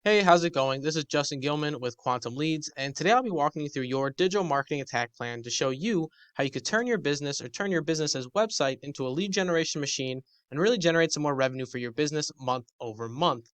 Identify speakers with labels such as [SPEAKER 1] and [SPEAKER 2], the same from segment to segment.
[SPEAKER 1] Hey, how's it going? This is Justin Gilman with Quantum Leads, and today I'll be walking you through your digital marketing attack plan to show you how you could turn your business or turn your business's website into a lead generation machine and really generate some more revenue for your business month over month.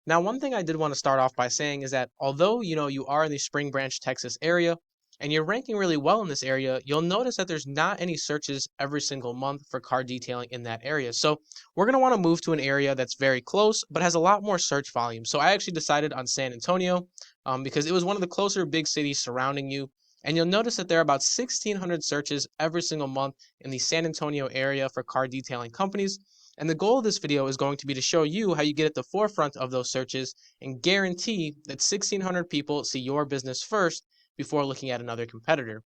[SPEAKER 1] Now, one thing I did want to start off by saying is that although you are in the Spring Branch, Texas area and you're ranking really well in this area, you'll notice that there's not any searches every single month for car detailing in that area. So we're going to want to move to an area that's very close but has a lot more search volume. So I actually decided on San Antonio because it was one of the closer big cities surrounding you. And you'll notice that there are about 1,600 searches every single month in the San Antonio area for car detailing companies. And the goal of this video is going to be to show you how you get at the forefront of those searches and guarantee that 1,600 people see your business first before looking at another competitor.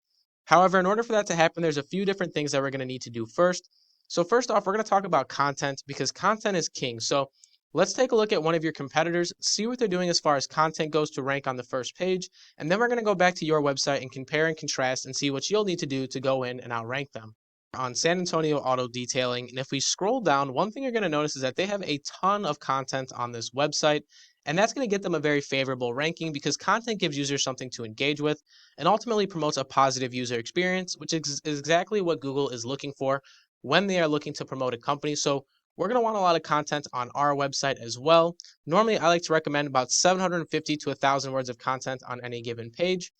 [SPEAKER 1] However, in order for that to happen, there's a few different things that we're going to need to do first. So first off, we're going to talk about content because content is king. So let's take a look at one of your competitors, see what they're doing as far as content goes to rank on the first page, and then we're going to go back to your website and compare and contrast and see what you'll need to do to go in and outrank them on San Antonio Auto Detailing. And if we scroll down, one thing you're going to notice is that they have a ton of content on this website. And that's going to get them a very favorable ranking because content gives users something to engage with and ultimately promotes a positive user experience, which is exactly what Google is looking for when they are looking to promote a company. So we're going to want a lot of content on our website as well. Normally, I like to recommend about 750 to 1,000 words of content on any given page.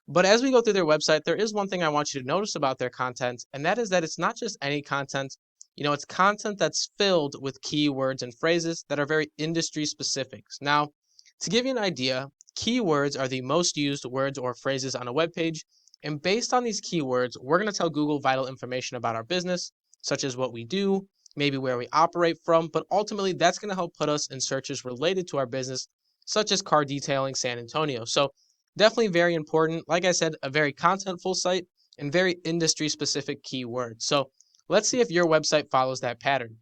[SPEAKER 1] But as we go through their website, there is one thing I want you to notice about their content, and that is that it's not just any content. It's content that's filled with keywords and phrases that are very industry specific. Now, to give you an idea, keywords are the most used words or phrases on a web page. And based on these keywords, we're going to tell Google vital information about our business, such as what we do, maybe where we operate from, but ultimately that's going to help put us in searches related to our business, such as car detailing San Antonio. So definitely very important. Like I said, a very contentful site and very industry specific keywords. So let's see if your website follows that pattern.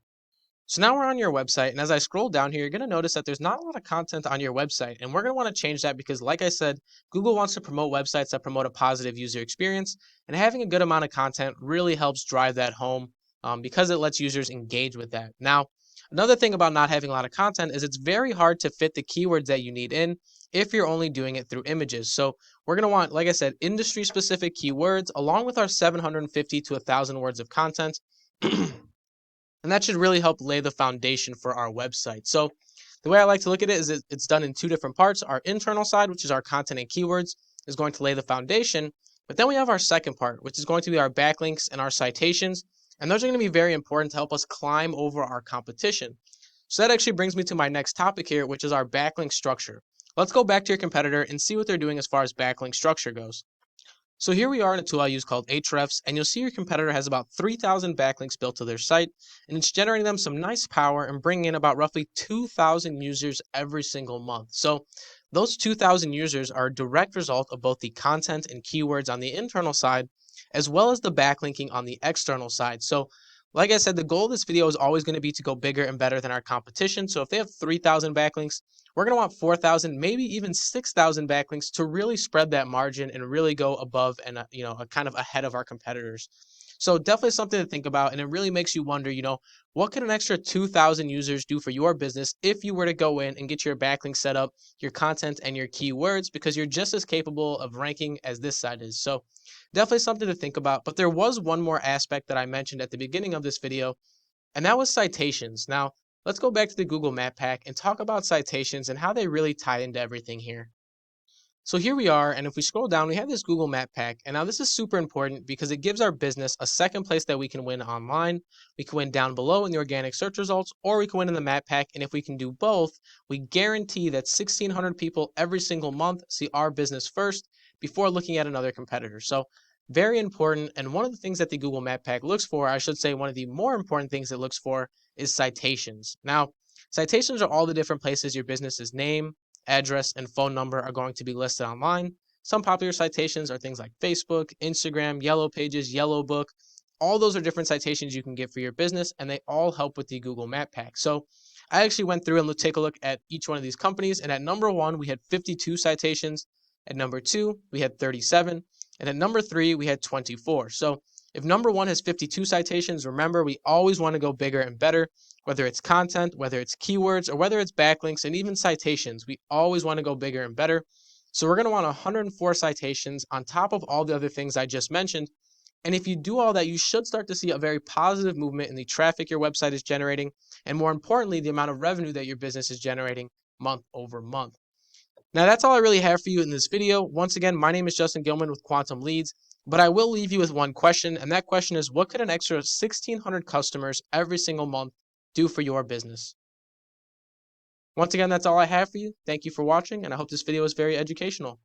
[SPEAKER 1] So now we're on your website, and as I scroll down here, you're going to notice that there's not a lot of content on your website, and we're going to want to change that because, like I said, Google wants to promote websites that promote a positive user experience, and having a good amount of content really helps drive that home because it lets users engage with that. Now, another thing about not having a lot of content is it's very hard to fit the keywords that you need in if you're only doing it through images. So we're going to want, like I said, industry-specific keywords along with our 750 to 1,000 words of content. And that should really help lay the foundation for our website. So the way I like to look at it is it's done in two different parts. Our internal side, which is our content and keywords, is going to lay the foundation. But then we have our second part, which is going to be our backlinks and our citations. And those are going to be very important to help us climb over our competition. So that actually brings me to my next topic here, which is our backlink structure. Let's go back to your competitor and see what they're doing as far as backlink structure goes. So here we are in a tool I use called Ahrefs, and you'll see your competitor has about 3,000 backlinks built to their site, and it's generating them some nice power and bringing in about roughly 2,000 users every single month. So those 2,000 users are a direct result of both the content and keywords on the internal side, as well as the backlinking on the external side. So like I said, the goal of this video is always going to be to go bigger and better than our competition. So if they have 3,000 backlinks, we're going to want 4,000, maybe even 6,000 backlinks to really spread that margin and really go above and kind of ahead of our competitors. So definitely something to think about, and it really makes you wonder, what could an extra 2,000 users do for your business if you were to go in and get your backlink set up, your content and your keywords, because you're just as capable of ranking as this side is. So definitely something to think about. But there was one more aspect that I mentioned at the beginning of this video, and that was citations. Now, let's go back to the Google Map Pack and talk about citations and how they really tie into everything here. So here we are, and if we scroll down, we have this Google Map Pack. And now this is super important because it gives our business a second place that we can win online. We can win down below in the organic search results, or we can win in the Map Pack. And if we can do both, we guarantee that 1,600 people every single month see our business first before looking at another competitor. So very important. And one of the things that the Google Map Pack looks for, I should say one of the more important things it looks for, is citations. Now, citations are all the different places your business's name, address, and phone number are going to be listed online. Some popular citations are things like Facebook, Instagram, Yellow Pages, Yellow Book. All those are different citations you can get for your business, and they all help with the Google Map Pack. So I actually went through and take a look at each one of these companies, and at number one, we had 52 citations. At number two, we had 37. And at number three, we had 24. So If number one has 52 citations, remember we always want to go bigger and better, whether it's content, whether it's keywords, or whether it's backlinks and even citations. We always want to go bigger and better. So we're going to want 104 citations on top of all the other things I just mentioned. And if you do all that, you should start to see a very positive movement in the traffic your website is generating, and more importantly, the amount of revenue that your business is generating month over month. Now, that's all I really have for you in this video. Once again, my name is Justin Gilman with Quantum Leads, but I will leave you with one question, and that question is, what could an extra 1,600 customers every single month do for your business? Once again, that's all I have for you. Thank you for watching, and I hope this video was very educational.